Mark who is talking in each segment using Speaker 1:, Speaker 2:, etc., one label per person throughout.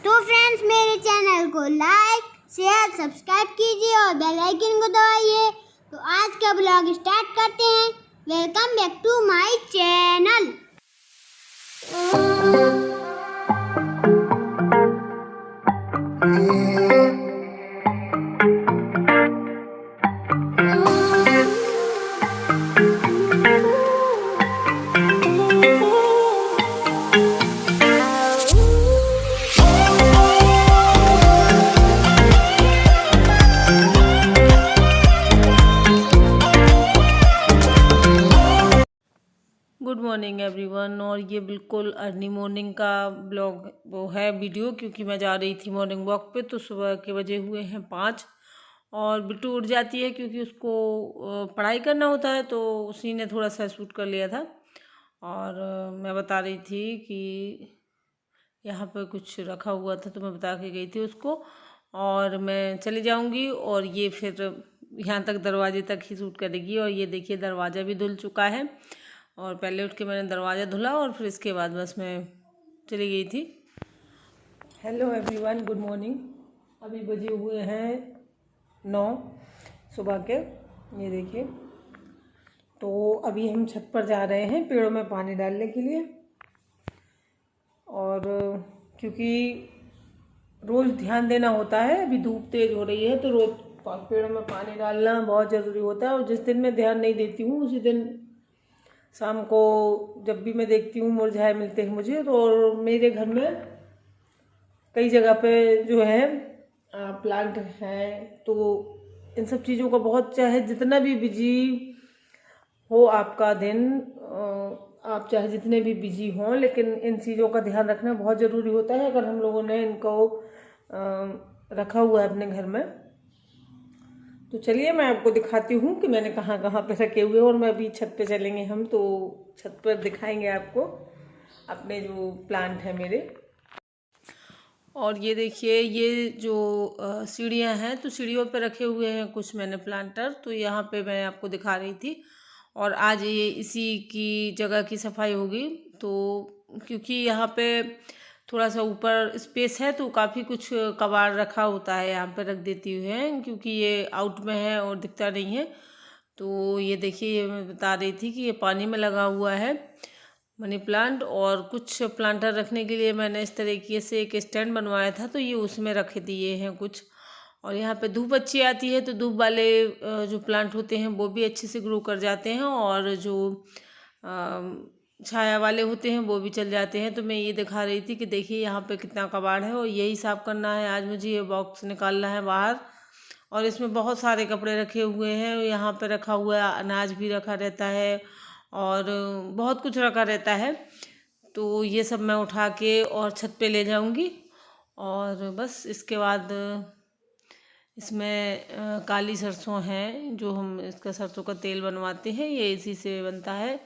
Speaker 1: तो फ्रेंड्स मेरे चैनल को लाइक शेयर सब्सक्राइब कीजिए और बेल आइकन को दबाइए। तो आज का ब्लॉग स्टार्ट करते हैं। Welcome back to my channel.
Speaker 2: Good morning everyone. और ये बिल्कुल अर्ली मॉर्निंग का ब्लॉग वो है वीडियो, क्योंकि मैं जा रही थी मॉर्निंग वॉक पे। तो सुबह के बजे हुए हैं 5 और बिट्टू उठ जाती है क्योंकि उसको पढ़ाई करना होता है, तो उसी ने थोड़ा सा शूट कर लिया था। और मैं बता रही थी कि यहाँ पे कुछ रखा हुआ था, तो मैं बता के गई थी उसको। और मैं चली जाऊँगी और ये फिर यहाँ तक दरवाजे तक ही शूट करेगी। और ये देखिए दरवाज़ा भी धुल चुका है। और पहले उठ के मैंने दरवाज़ा धुला और फिर इसके बाद बस मैं चली गई थी। Hello everyone, good morning. अभी बजे हुए हैं 9 सुबह के। ये देखिए, तो अभी हम छत पर जा रहे हैं पेड़ों में पानी डालने के लिए। और क्योंकि रोज़ ध्यान देना होता है, अभी धूप तेज़ हो रही है तो रोज़ पेड़ों में पानी डालना बहुत ज़रूरी होता है। और जिस दिन मैं ध्यान नहीं देती हूँ उसी दिन शाम को जब भी मैं देखती हूँ मुरझाए मिलते हैं मुझे। तो और मेरे घर में कई जगह पे जो है प्लांट हैं, तो इन सब चीज़ों का बहुत, चाहे जितना भी बिजी हो आपका दिन, आप चाहे जितने भी बिजी हों, लेकिन इन चीज़ों का ध्यान रखना बहुत ज़रूरी होता है। अगर हम लोगों ने इनको रखा हुआ है अपने घर में। तो चलिए मैं आपको दिखाती हूँ कि मैंने कहाँ कहाँ पे रखे हुए। और मैं अभी छत पे चलेंगे हम, तो छत पर दिखाएंगे आपको अपने जो प्लांट हैं मेरे। और ये देखिए, ये जो सीढ़ियाँ हैं, तो सीढ़ियों पे रखे हुए हैं कुछ मैंने प्लांटर। तो यहाँ पे मैं आपको दिखा रही थी। और आज ये इसी की जगह की सफाई होगी। तो क्योंकि यहाँ पे थोड़ा सा ऊपर स्पेस है, तो काफ़ी कुछ कबाड़ रखा होता है यहाँ पे रख देती है, क्योंकि ये आउट में है और दिखता नहीं है। तो ये देखिए, ये मैं बता रही थी कि ये पानी में लगा हुआ है मनी प्लांट। और कुछ प्लांटर रखने के लिए मैंने इस तरीके से एक स्टैंड बनवाया था, तो ये उसमें रख दिए हैं कुछ। और यहाँ पे धूप अच्छी आती है, तो धूप वाले जो प्लांट होते हैं वो भी अच्छे से ग्रो कर जाते हैं। और जो छाया वाले होते हैं वो भी चल जाते हैं। तो मैं ये दिखा रही थी कि देखिए यहाँ पे कितना कबाड़ है, और यही साफ़ करना है आज मुझे। ये बॉक्स निकालना है बाहर, और इसमें बहुत सारे कपड़े रखे हुए हैं। यहाँ पे रखा हुआ है, अनाज भी रखा रहता है और बहुत कुछ रखा रहता है। तो ये सब मैं उठा के और छत पे ले जाऊंगी। और बस इसके बाद इसमें काली सरसों हैं, जो हम इसका सरसों का तेल बनवाते हैं, ये इसी से बनता है।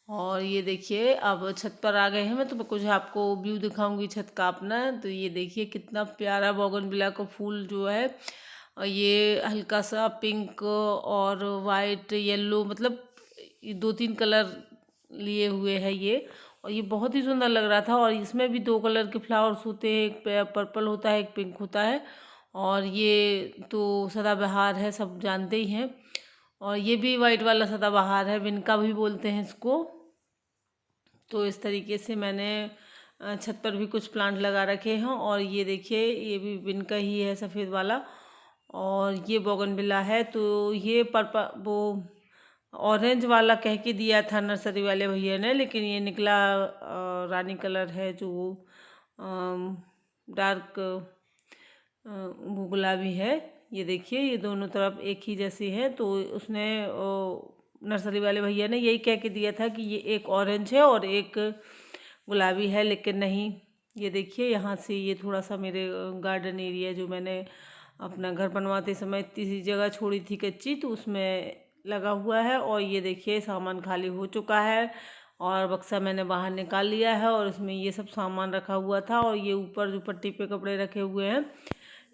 Speaker 2: और ये देखिए, अब छत पर आ गए हैं मैं, तो मैं कुछ आपको व्यू दिखाऊंगी छत का अपना। तो ये देखिए कितना प्यारा बोगनविला का फूल जो है, ये हल्का सा पिंक और वाइट येलो, मतलब 2-3 कलर लिए हुए है ये। और ये बहुत ही सुंदर लग रहा था। और इसमें भी 2 कलर के फ्लावर्स होते हैं, एक पर्पल होता है, एक पिंक होता है। और ये तो सदाबहार है, सब जानते ही हैं। और ये भी वाइट वाला सदाबहार है, विनका भी बोलते हैं इसको। तो इस तरीके से मैंने छत पर भी कुछ प्लांट लगा रखे हैं। और ये देखिए, ये भी विनका ही है, सफ़ेद वाला। और ये बोगनविला है। तो ये पर्पल, वो ऑरेंज वाला कह के दिया था नर्सरी वाले भैया ने, लेकिन ये निकला रानी कलर है, जो डार्क वो गुलाबी है। ये देखिए, ये दोनों तरफ एक ही जैसी है। तो उसने नर्सरी वाले भैया ने यही कह के दिया था कि ये एक ऑरेंज है और एक गुलाबी है, लेकिन नहीं। ये देखिए, यहाँ से ये थोड़ा सा मेरे गार्डन एरिया, जो मैंने अपना घर बनवाते समय इतनी सी जगह छोड़ी थी कच्ची, तो उसमें लगा हुआ है। और ये देखिए, सामान खाली हो चुका है और बक्सा मैंने बाहर निकाल लिया है, और इसमें ये सब सामान रखा हुआ था। और ये ऊपर जो पट्टी पे कपड़े रखे हुए हैं,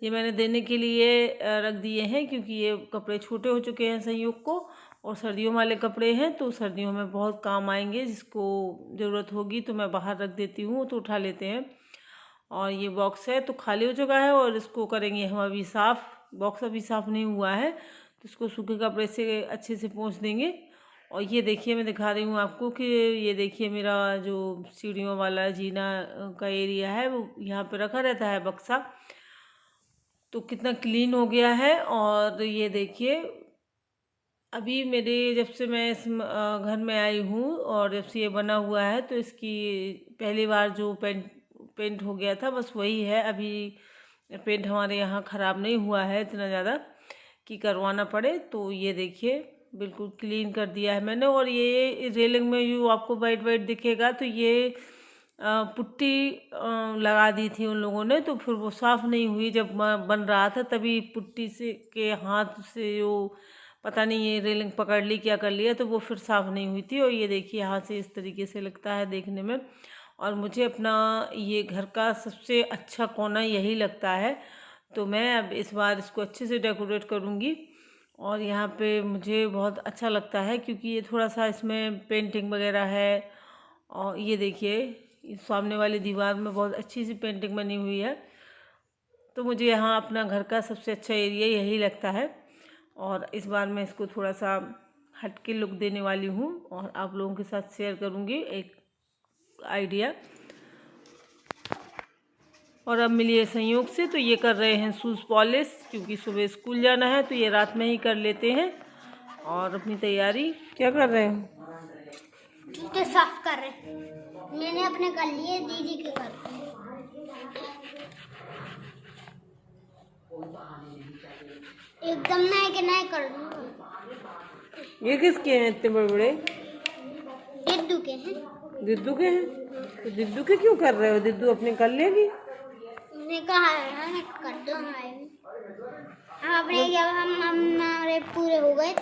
Speaker 2: ये मैंने देने के लिए रख दिए हैं, क्योंकि ये कपड़े छोटे हो चुके हैं संयोग को, और सर्दियों वाले कपड़े हैं, तो सर्दियों में बहुत काम आएंगे। जिसको ज़रूरत होगी तो मैं बाहर रख देती हूँ, तो उठा लेते हैं। और ये बॉक्स है तो खाली हो चुका है और इसको करेंगे हम अभी साफ़। बॉक्स अभी साफ़ नहीं हुआ है तो इसको सूखे कपड़े से अच्छे से पोंछ देंगे। और ये देखिए मैं दिखा रही हूँ आपको कि ये देखिए मेरा जो सीढ़ियों वाला जीना का एरिया है वो यहाँ पे रखा रहता है बक्सा, तो कितना क्लीन हो गया है। और ये देखिए अभी मेरे जब से मैं इस घर में आई हूँ और जब से ये बना हुआ है तो इसकी पहली बार जो पेंट हो गया था बस वही है। अभी पेंट हमारे यहाँ ख़राब नहीं हुआ है इतना ज़्यादा कि करवाना पड़े। तो ये देखिए बिल्कुल क्लीन कर दिया है मैंने। और ये रेलिंग में जो आपको वाइट वाइट दिखेगा तो ये पुट्टी लगा दी थी उन लोगों ने, तो फिर वो साफ़ नहीं हुई। जब बन रहा था तभी पुट्टी से के हाथ से जो पता नहीं ये रेलिंग पकड़ ली क्या कर लिया तो वो फिर साफ़ नहीं हुई थी। और ये देखिए यहाँ से इस तरीके से लगता है देखने में। और मुझे अपना ये घर का सबसे अच्छा कोना यही लगता है, तो मैं अब इस बार इसको अच्छे से डेकोरेट करूँगी। और यहाँ पे मुझे बहुत अच्छा लगता है क्योंकि ये थोड़ा सा इसमें पेंटिंग वगैरह है। और ये देखिए इस सामने वाली दीवार में बहुत अच्छी सी पेंटिंग बनी हुई है, तो मुझे यहाँ अपना घर का सबसे अच्छा एरिया यही लगता है। और इस बार मैं इसको थोड़ा सा हटके लुक देने वाली हूँ और आप लोगों के साथ शेयर करूँगी एक आइडिया। और अब मिलिए संयोग से तो ये कर रहे हैं शूज़ पॉलिश, क्योंकि सुबह स्कूल जाना है तो ये रात में ही कर लेते हैं। और अपनी तैयारी क्या कर रहे हैं?
Speaker 1: जूते साफ कर रहे हैं। मैंने अपने कर लिए, दीदी के कर। एकदम नए के नए कर दूँ।
Speaker 2: ये किसके हैं इतने बड़े बड़े?
Speaker 1: दिद्दू के हैं।
Speaker 2: दिद्दू के हैं? तो दिद्दू के क्यों कर रहे हो? दिद्दू अपने कर लेगी।
Speaker 1: उसने कहा है मैं कर दो हमारे भी। अपने जब हम हमारे पूरे हो गए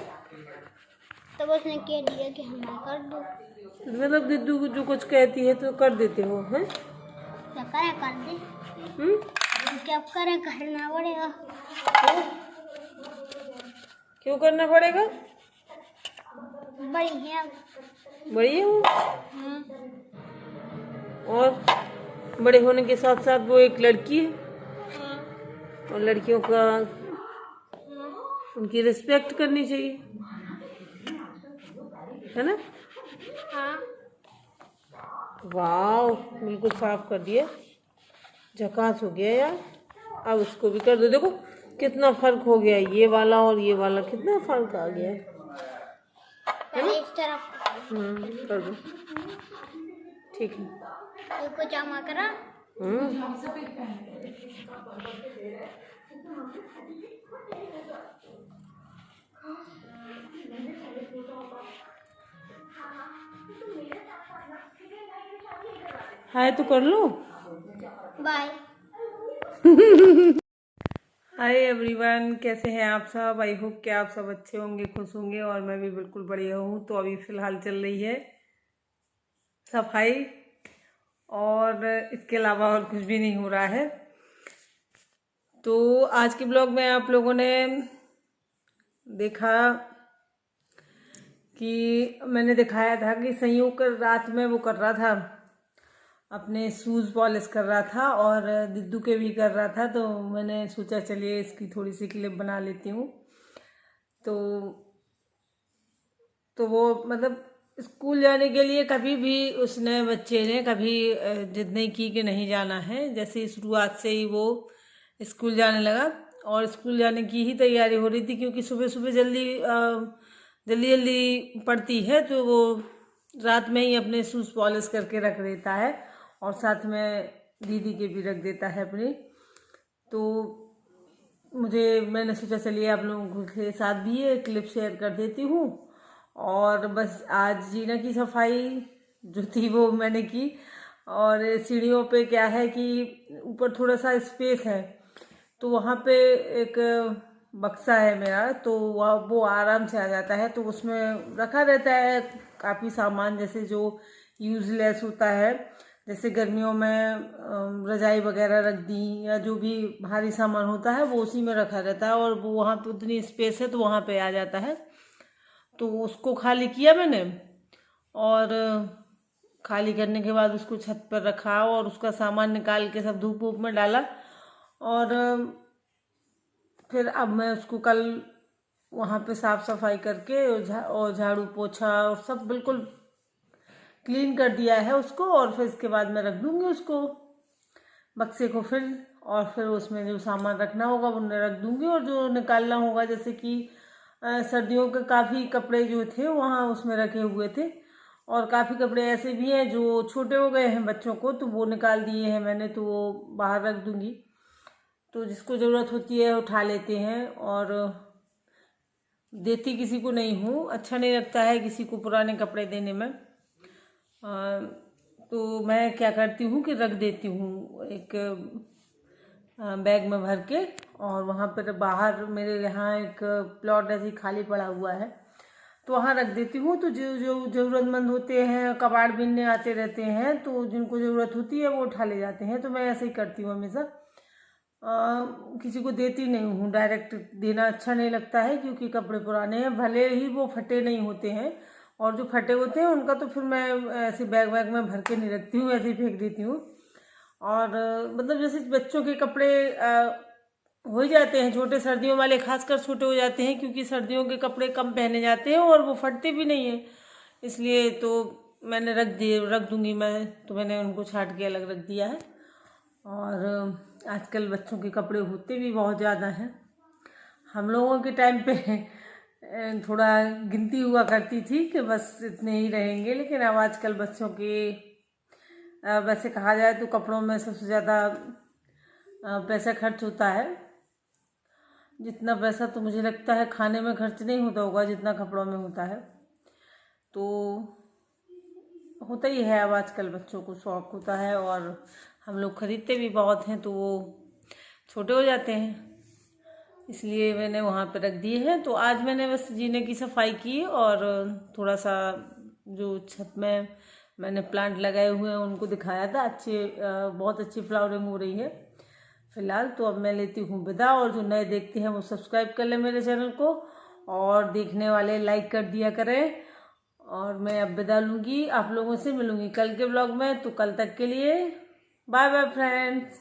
Speaker 1: तब उसने कह दिया कि हमारे कर दो।
Speaker 2: मतलब दिद्दू जो कुछ कहती है तो कर देते हो हैं?
Speaker 1: क्या करें कर दे। क्या करें करना पड़ेगा।
Speaker 2: क्यों करना पड़ेगा?
Speaker 1: बड़ी है
Speaker 2: बड़ी है वो। और बड़े होने के साथ साथ वो एक लड़की है और लड़कियों का उनकी रिस्पेक्ट करनी चाहिए, है ना?
Speaker 1: हाँ।
Speaker 2: वाह बिल्कुल साफ कर दिया, झकास हो गया यार। अब उसको भी कर दो। देखो कितना फर्क हो गया, ये वाला और ये वाला कितना फर्क आ गया है।
Speaker 1: इस तरफ
Speaker 2: कर दो, ठीक है।
Speaker 1: तो जमा करा।
Speaker 2: हाय तो कर लो।
Speaker 1: बाय।
Speaker 2: हाय एवरीवन, कैसे हैं आप सब? आई होप कि आप सब अच्छे होंगे, खुश होंगे और मैं भी बिल्कुल बढ़िया हूँ। तो अभी फ़िलहाल चल रही है सफाई और इसके अलावा और कुछ भी नहीं हो रहा है। तो आज के ब्लॉग में आप लोगों ने देखा कि मैंने दिखाया था कि संयोग रात में वो कर रहा था, अपने शूज़ पॉलिश कर रहा था और दिद्दू के भी कर रहा था। तो मैंने सोचा चलिए इसकी थोड़ी सी क्लिप बना लेती हूँ। तो वो मतलब स्कूल जाने के लिए कभी भी उस नए बच्चे ने कभी जिद नहीं की कि नहीं जाना है। जैसे शुरुआत से ही वो स्कूल जाने लगा और स्कूल जाने की ही तैयारी हो रही थी, क्योंकि सुबह सुबह जल्दी पढ़ती है तो वो रात में ही अपने शूज़ पॉलिश करके रख देता है और साथ में दीदी के भी रख देता है अपने। तो मैंने सोचा चलिए आप लोगों के साथ भी ये क्लिप शेयर कर देती हूँ। और बस आज जीना की सफाई जो थी वो मैंने की। और सीढ़ियों पे क्या है कि ऊपर थोड़ा सा स्पेस है तो वहाँ पे एक बक्सा है मेरा, तो वो आराम से आ जाता है। तो उसमें रखा रहता है काफ़ी सामान, जैसे जो यूज़लेस होता है, जैसे गर्मियों में रजाई वगैरह रख दी या जो भी भारी सामान होता है वो उसी में रखा रहता है। और वो वहाँ पे उतनी स्पेस है तो वहाँ पे आ जाता है। तो उसको खाली किया मैंने और खाली करने के बाद उसको छत पर रखा और उसका सामान निकाल के सब धूप वूप में डाला। और फिर अब मैं उसको कल वहाँ पे साफ सफाई करके और झाड़ू पोछा और सब बिल्कुल क्लीन कर दिया है उसको। और फिर इसके बाद मैं रख दूँगी उसको बक्से को फिर, और फिर उसमें जो सामान रखना होगा वो रख दूँगी। और जो निकालना होगा, जैसे कि सर्दियों के काफ़ी कपड़े जो थे वहाँ उसमें रखे हुए थे, और काफ़ी कपड़े ऐसे भी हैं जो छोटे हो गए हैं बच्चों को, तो वो निकाल दिए हैं मैंने, तो वो बाहर रख दूँगी। तो जिसको ज़रूरत होती है उठा लेते हैं, और देती किसी को नहीं हूँ, अच्छा नहीं लगता है किसी को पुराने कपड़े देने में। तो मैं क्या करती हूँ कि रख देती हूँ एक बैग में भर के, और वहाँ पर बाहर मेरे यहाँ एक प्लॉट ऐसे खाली पड़ा हुआ है तो वहाँ रख देती हूँ। तो जो जो ज़रूरतमंद होते हैं, कबाड़ बीनने आते रहते हैं, तो जिनको ज़रूरत होती है वो उठा ले जाते हैं। तो मैं ऐसे ही करती हूँ हमेशा, किसी को देती नहीं हूँ, डायरेक्ट देना अच्छा नहीं लगता है, क्योंकि कपड़े पुराने हैं, भले ही वो फटे नहीं होते हैं, और जो फटे होते हैं उनका तो फिर मैं ऐसे बैग में भर के नहीं रखती हूँ, ऐसे ही फेंक देती हूँ। और मतलब जैसे बच्चों के कपड़े हो ही जाते हैं छोटे, सर्दियों वाले खासकर छोटे हो जाते हैं, क्योंकि सर्दियों के कपड़े कम पहने जाते हैं और वो फटते भी नहीं हैं, इसलिए तो मैंने रख दूँगी मैं, तो मैंने उनको छांट के अलग रख दिया है। और आजकल बच्चों के कपड़े होते भी बहुत ज़्यादा हैं। हम लोगों के टाइम पे थोड़ा गिनती हुआ करती थी कि बस इतने ही रहेंगे, लेकिन अब आजकल बच्चों के वैसे कहा जाए तो कपड़ों में सबसे ज़्यादा पैसा खर्च होता है। जितना पैसा तो मुझे लगता है खाने में खर्च नहीं होता होगा जितना कपड़ों में होता है। तो होता ही है, अब आजकल बच्चों को शौक़ होता है, और हम लोग खरीदते भी बहुत हैं, तो वो छोटे हो जाते हैं, इसलिए मैंने वहाँ पे रख दिए हैं। तो आज मैंने बस जीने की सफाई की, और थोड़ा सा जो छत में मैंने प्लांट लगाए हुए हैं उनको दिखाया था, बहुत अच्छी फ्लावरिंग हो रही है फ़िलहाल। तो अब मैं लेती हूँ विदा, और जो नए देखते हैं वो सब्सक्राइब कर लें मेरे चैनल को, और देखने वाले लाइक कर दिया करें। और मैं अब विदा लूँगी, आप लोगों से मिलूँगी कल के ब्लॉग में। तो कल तक के लिए बाय बाय फ्रेंड्स।